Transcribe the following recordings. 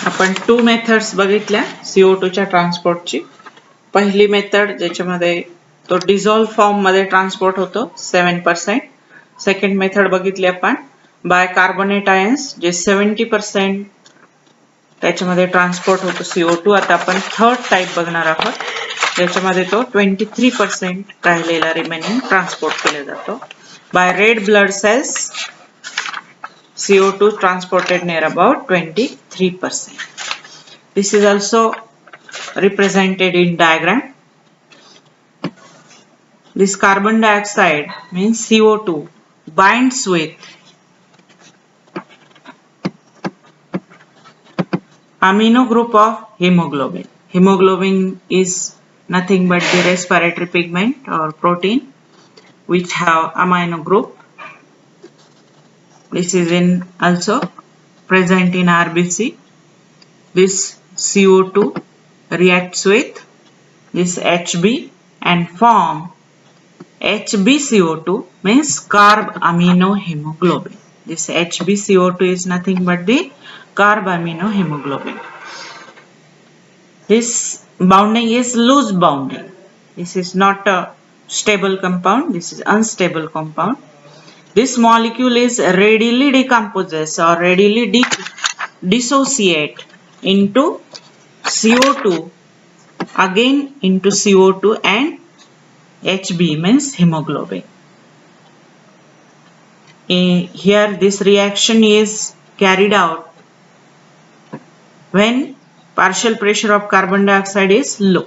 आपण 2 मेथड्स बघितल्या CO2 च्या ट्रान्सपोर्टची. पहिली मेथड ज्याच्यामध्ये तो डिसॉल्व्ह फॉर्म मध्ये ट्रान्सपोर्ट होतो 7%. सेकंड मेथड बघितली आपण बायकार्बोनेट आयन्स जे 70% त्याच्यामध्ये ट्रान्सपोर्ट होतो CO2. आता आपण थर्ड टाइप बघणार आहोत ज्याच्यामध्ये तो 23% राहिलेला रिमेनिंग ट्रान्सपोर्ट केला जातो. By red blood cells CO2 transported near about 23%. This is also represented in diagram. This carbon dioxide means CO2 binds with amino group of hemoglobin. Hemoglobin is nothing but the respiratory pigment or protein which have amino group. This is also present in RBC. This CO2 reacts with this HB and form HbCO2 means carb amino hemoglobin. This HbCO2 is nothing but the carb amino hemoglobin. This bounding is loose bounding. This is not a stable compound. This is unstable compound. This molecule is readily decomposes or readily dissociate into CO2 again into CO2 and Hb means hemoglobin. Here this reaction is carried out when partial pressure of carbon dioxide is low.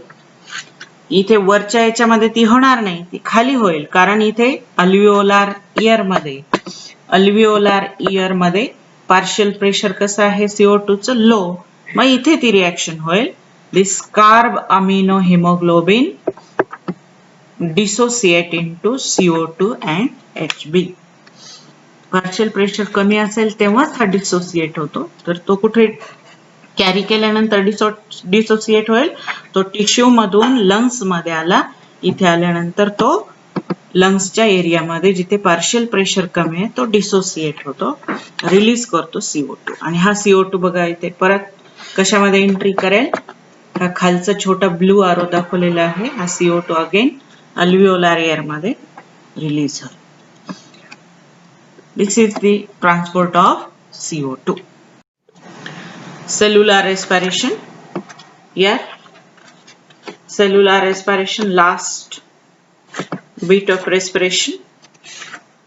इथे वरच्या याच्यामध्ये ती होणार नाही, ती खाली होईल कारण इथे अल्व्हिओलार इयर मध्ये पार्शियल प्रेशर कसं आहे CO2 चं लो, मग इथे ती रिएक्शन होईल. This carbamino haemoglobin dissociate into CO2 and Hb. Partial pressure कमी असेल तेव्हाच हा डिसोसिएट होतो. तर तो कुठे कॅरी केल्यानंतर डिसोसिएट होईल, तो टिश्यू मधून लंग्स मध्ये आला. इथे आल्यानंतर तो लंग्सच्या एरियामध्ये जिथे पार्शियल प्रेशर कमी आहे तो डिसोसिएट होतो, रिलीज करतो CO2. आणि हा CO2 बघा इथे परत कशामध्ये एंट्री करेल, हा खालचा छोटा ब्लू आरो दाखवलेला आहे. हा CO2 अगेन अल्व्हिओलार एअर मध्ये रिलीज होईल. This is the transport of CO2. Cellular respiration. Here cellular respiration, last bit of respiration.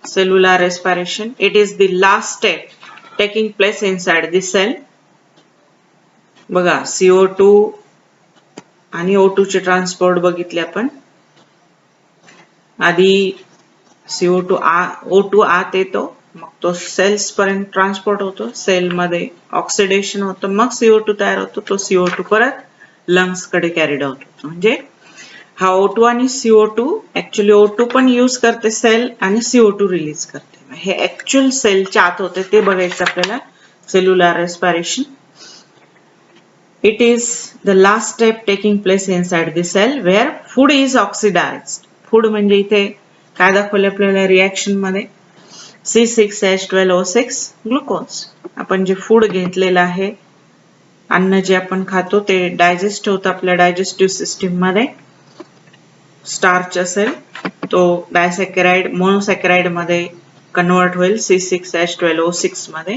Cellular respiration, it is the last step taking place inside the cell. बघा CO2 आणि O2 चे transport बघितले आपण. आधी O2 आत येतो, मग तो सेल्स पर्यंत ट्रान्सपोर्ट होतो, सेल मध्ये ऑक्सिडेशन होतं, मग CO2 तयार होतो. तो CO2 परत लंग्स कडे कॅरीड आउट होतो. म्हणजे हा O2 आणि CO2 ऍक्च्युअली O2 पण यूज करते सेल आणि CO2 रिलीज करते. हे ऍक्च्युअल सेलच्या आत होते ते बघायचं आपल्याला. Cellular respiration, it is the last step taking place inside the cell where food is oxidised. Food म्हणजे इथे काय दाखवलं आपल्याला रिएक्शन मध्ये, C6H12O6 ग्लुकोज. आपण जे फूड घेतलेलं आहे, अन्न जे आपण खातो ते डायजेस्ट होतं आपल्या डायजेस्टिव्ह सिस्टीम मध्ये. स्टार्च असेल तो डायसॅकराइड मोनोसॅकराइड मध्ये कन्वर्ट होईल C6H12O6 मध्ये.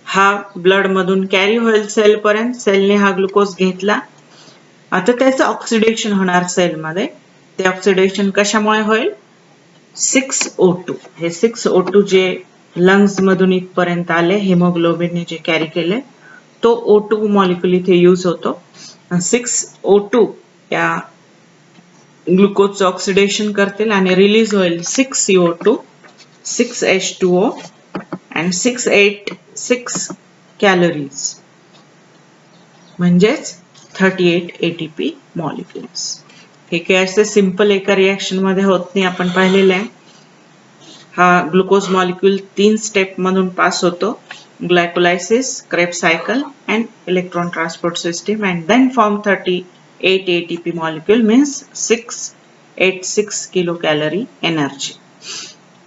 हा ब्लड मधून कॅरी होईल सेल पर्यंत. सेलने हा ग्लुकोज घेतला, आता त्याचं ऑक्सिडेशन होणार सेल मध्ये. ते ऑक्सिडेशन कशामुळे होईल, 6O2. हे 6O2 जे लंग्स मधून इथपर्यंत आले, हेमोग्लोबिनने जे कॅरी केले, तो O2 मॉलिक्युल इथे यूज होतो. 6O2 या ग्लुकोजचं ऑक्सिडेशन करतील आणि रिलीज होईल 6CO2, 6H2O and 686 कॅलरीज, म्हणजेच 38 ATP मॉलिक्युल्स. हे काय असे सिंपल एका रिएक्शन मध्ये होत नाही, आपण पाहिलेलं आहे. हा ग्लुकोज मॉलिक्यूल 3 स्टेप मधून पास होतो, glycolysis, Krebs cycle and electron transport system, and then form 38 ATP molecule means 686 kilocalorie energy.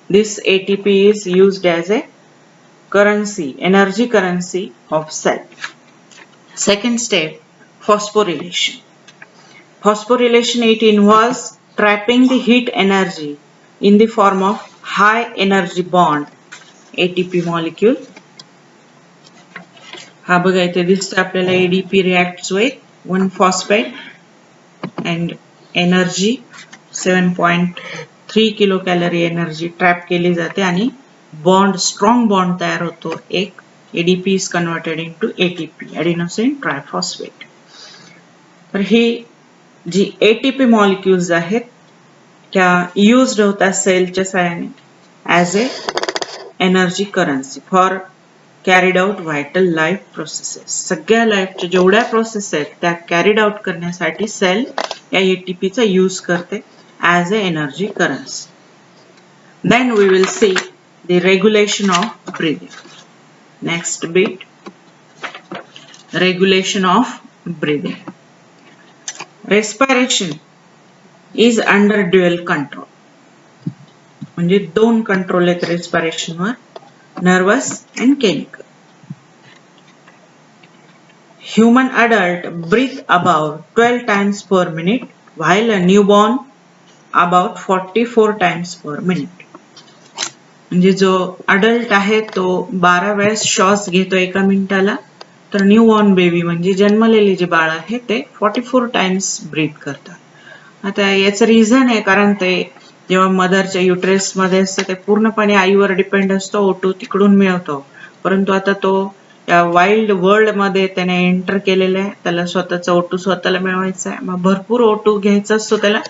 This ATP is used as a currency, energy currency of cell. Second step, phosphorylation. Phosphorylation, it involves trapping the heat energy in the form of high energy bond ATP molecule. हा बघा इथे दिसतं आपल्याला ADP reacts with 1-phosphate and energy 7.3 kilocalorie energy trap केली जाते आणि bond strong bond तयार होतो. एक ADP is converted into ATP, adenosine triphosphate. तर ही जी ATP मॉलिक्युल्स आहेत त्या युज्ड होतात सेलच्या साहाय्याने as a energy currency for carried out vital life processes. सगळ्या लाईफच्या जेवढ्या प्रोसेस आहेत त्या कॅरीड आउट करण्यासाठी सेल या ATPचा यूज करते as a energy currency. Then we will see the regulation of breathing. Next beat, regulation of breathing. Respiration is under dual control. म्हणजे दोन कंट्रोल आहेत respiration वर, nervous and chemical. Human adult breathe about 12 times per minute while a newborn about 44 times per minute. म्हणजे जो adult आहे तो 12 वेळेस श्वास घेतो एका मिनिटाला, तर न्यूबॉर्न बेबी म्हणजे जन्मलेले जे बाळ आहे ते 44 टाइम्स ब्रीथ करतात. आता याचं रिझन आहे कारण ते जेव्हा मदरच्या युट्रेस मध्ये असतं ते पूर्णपणे आईवर डिपेंड असतो, ओटू तिकडून मिळतो. परंतु आता तो या वाईल्ड वर्ल्ड मध्ये त्याने एंटर केलेलं आहे, त्याला स्वतःचा ओटू स्वतःला मिळवायचा आहे, मग भरपूर ओटू घ्यायचा असतो त्याला,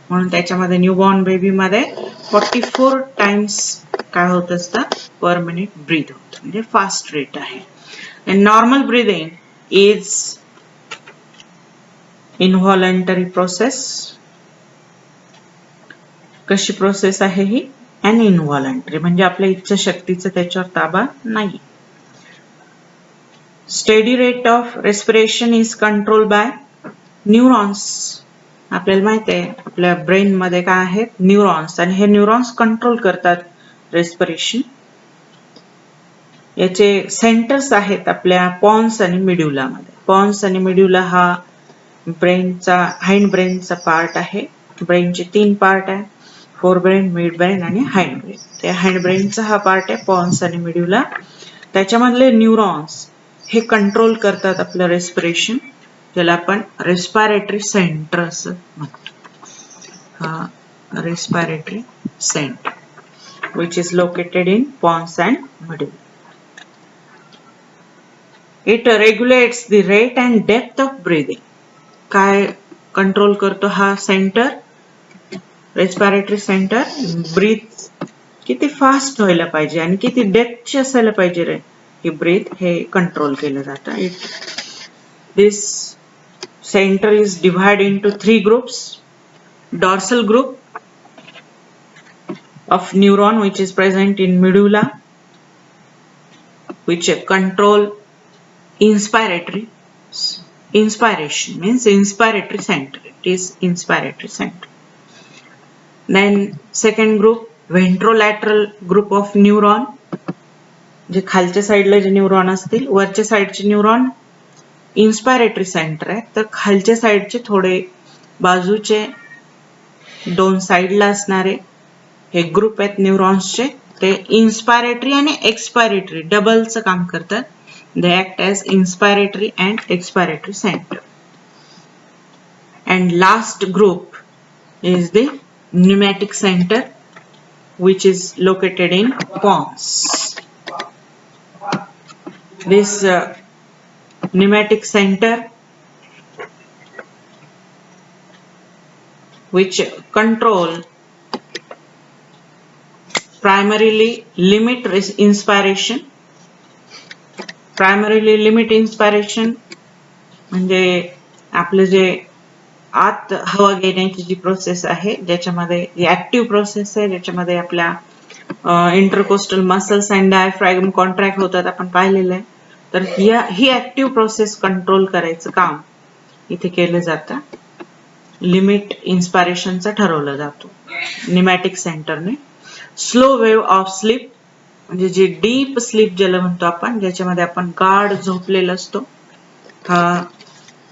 म्हणून त्याच्यामध्ये न्यूबॉर्न बेबी मध्ये 44 टाइम्स काय होत असतं पर मिनिट ब्रीथ होतं, म्हणजे फास्ट रेट आहे. And normal breathing is involuntary process. कशी प्रोसेस आहे ही? and involuntary म्हणजे आपल्या इच्छाशक्तीचा त्याच्यावर ताबा नाही. Steady rate of respiration is controlled by neurons. आपल्याला माहिती आहे आपल्या ब्रेन मध्ये काय आहेत? न्यूरॉन्स, आणि हे न्यूरॉन्स कंट्रोल करतात रेस्पिरेशन. याचे सेंटर्स आहेत आपल्या पॉन्स आणि मिड्युला मध्ये. पॉन्स आणि मिड्युला हा ब्रेनचा हाइंड ब्रेनचा पार्ट आहे. ब्रेनचे 3 पार्ट आहे, फोर ब्रेन, मिड ब्रेन आणि हाइंड ब्रेन. त्या हाइंड ब्रेनचा हा पार्ट आहे पॉन्स आणि मिड्युला. त्याच्यामधले न्यूरॉन्स हे कंट्रोल करतात आपलं रेस्पिरेशन, ज्याला आपण रेस्पिरेटरी सेंटर असं म्हणतो. हा respiratory centre which is located in pons and medulla. It regulates the rate and depth of breathing. काय कंट्रोल करतो हा सेंटर? Respiratory centre. ब्रीथ किती फास्ट व्हायला पाहिजे आणि किती डेप्थची असायला पाहिजे रे ही ब्रीथ, हे कंट्रोल केलं जातं. This centre is divide into 3 groups. Dorsal group of neuron which is present in medulla, which control inspiration means inspiratory center. It is inspiratory center. Then second group, ventrolateral group of neuron. जे खालच्या साइडला जे neuron असतील, वरच्या साइडचे neuron इन्स्पायरेटरी centre आहे, तर खालच्या साइडचे थोडे बाजूचे 2 साइडला असणारे हे ग्रुप आहेत न्यूरॉन्सचे, ते इन्स्पायरेटरी आणि एक्सपायरेटरी डबलचं काम करतात. They act as inspiratory and expiratory center. And last group is the pneumatic center, which is located in pons. This pneumatic center, which control primarily limit inspiration. Primarily limit inspiration म्हणजे आपलं जे आत हवा घेण्याची जी process आहे, ज्याच्यामध्ये जी active process आहे, ज्याच्यामध्ये आपल्या इंटरकोस्टल मसल्स अँड डायफ्रॅगम कॉन्ट्रॅक्ट होतात, आपण पाहिलेलं आहे. तर ही ऍक्टिव्ह प्रोसेस कंट्रोल करायचं काम इथे केलं जातं. लिमिट इन्स्पायरेशनचा ठरवलं जातो pneumatic सेंटरने. Slow wave of sleep म्हणजे जे डीप स्लीप ज्याला म्हणतो आपण, ज्याच्यामध्ये आपण गाढ झोपलेलो असतो, हा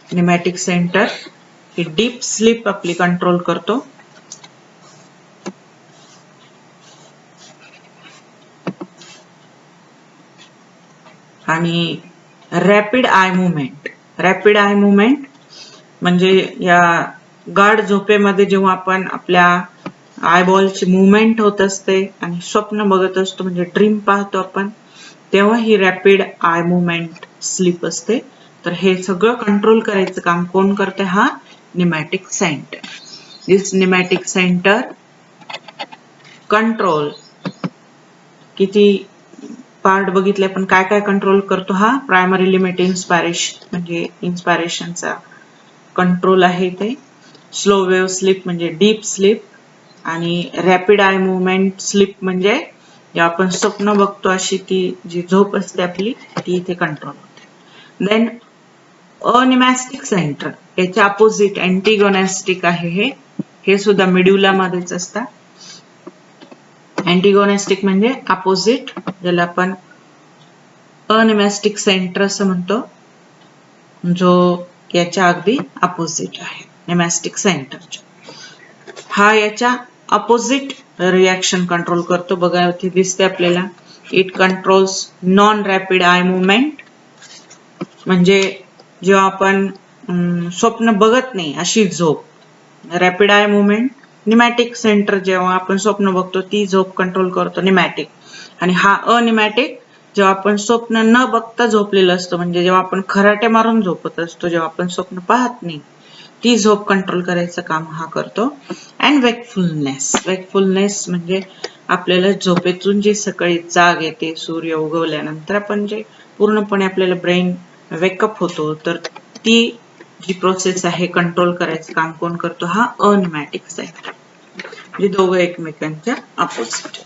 निमॅटिक सेंटर ही डीप स्लीप आपली कंट्रोल करतो. आणि रॅपिड आय मुवमेंट म्हणजे या गाढ झोपेमध्ये जेव्हा आपण आपल्या आयबॉलची मुवमेंट होत असते आणि स्वप्न बघत असतो म्हणजे ड्रीम पाहतो आपण, तेव्हा ही रॅपिड आय मुवमेंट स्लीप असते. तर हे सगळं कंट्रोल करायचं काम कोण करते? हा निमॅटिक सेंटर. दिस निमॅटिक सेंटर कंट्रोल किती पार्ट बघितले आपण, काय काय कंट्रोल करतो? हा प्रायमरी लिमिट इन्स्पायरेशन म्हणजे इन्स्पायरेशनचा कंट्रोल आहे ते. स्लो वेव्ह स्लीप म्हणजे डीप स्लीप आणि रॅपिड आय मुवमेंट स्लीप म्हणजे जेव्हा आपण स्वप्न बघतो अशी ती जी झोप असते आपली ती इथे कंट्रोल होते. देन अनिमॅस्टिक सेंटर याच्या अपोजिट अँटीगोनॅस्टिक आहे. हे सुद्धा मेड्युला मध्येच असतात. अँटीगोनॅस्टिक म्हणजे अपोजिट, ज्याला आपण अनिमॅस्टिक सेंटर असं म्हणतो, जो याच्या अगदी अपोजिट आहे निमॅस्टिक सेंटरच्या. हा याच्या अपोजिट रिॲक्शन कंट्रोल करतो. बघा इथे दिसते आपल्याला, it controls non rapid I movement म्हणजे जेव्हा आपण स्वप्न बघत नाही अशी झोप. रॅपिड आय मुवमेंट निमॅटिक सेंटर जेव्हा आपण स्वप्न बघतो ती झोप कंट्रोल करतो निमॅटिक. आणि हा अनिमॅटिक जेव्हा आपण स्वप्न न बघता झोपलेलं असतं म्हणजे जेव्हा आपण खराटे मारून झोपत असतो, जेव्हा आपण स्वप्न पाहत नाही ती झोप कंट्रोल करायचं काम हा करतो. अँड वेकफुलनेस म्हणजे आपल्याला झोपेतून जी सकाळी जाग येते सूर्य उगवल्यानंतर आपण जे पूर्णपणे आपल्याला ब्रेन वेकअप होतो, तर ती जी प्रोसेस आहे कंट्रोल करायचं काम कोण करतो? हा अनिमॅटिक सेंटर. म्हणजे दोघं एकमेकांच्या अपोजिट.